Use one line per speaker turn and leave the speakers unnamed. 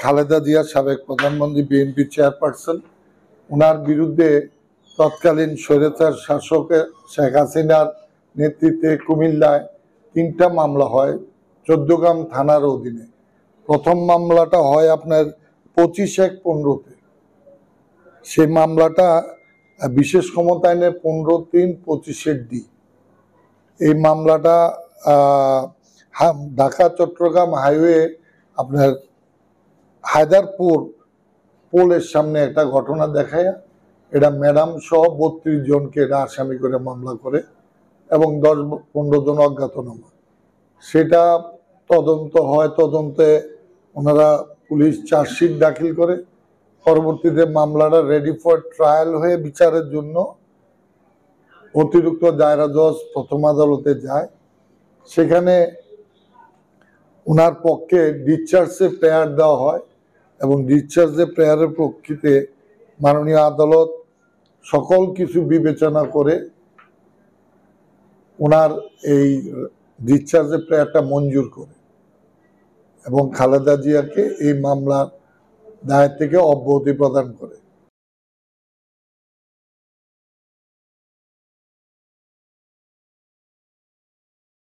খালেদা জিয়া, সাবেক প্রধানমন্ত্রী, BNP chairperson, ওনার বিরুদ্ধে তৎকালীন স্বৈরাচার শাসকের শেখ হাসিনার নেতৃত্বে কুমিল্লায় 3টা মামলা হয় 14গ্রাম থানার অধীনে। প্রথম মামলাটা হয় আপনার 25/1/15-তে। সেই মামলাটা বিশেষ ক্ষমতা আইনে 15-3-25-D। এই মামলাটা ঢাকা চট্টগ্রাম হাইওয়ে আপনার হায়দারপুর পোলের সামনে একটা ঘটনা দেখায়, এটা ম্যাডাম সহ 32 জনকে এটা আসামি করে মামলা করে এবং 10-15 জন অজ্ঞাতনামা। সেটা তদন্ত হয়, তদন্তে ওনারা পুলিশ চার্জশিট দাখিল করে, পরবর্তীতে মামলাটা রেডি ফর ট্রায়াল হয়ে বিচারের জন্য অতিরিক্ত দায়রা জজ প্রথম আদালতে যায়। সেখানে ওনার পক্ষে ডিসচার্জে প্রেয়ার দেওয়া হয় এবং ডিসচার্জে প্রেয়ারের প্রেক্ষিতে মাননীয় আদালত সকল কিছু বিবেচনা করে ওনার এই ডিসচার্জে প্রেয়ারটা মঞ্জুর করে এবং খালেদা জিয়াকে এই মামলার দায়ের থেকে অব্যাহতি প্রদান করে।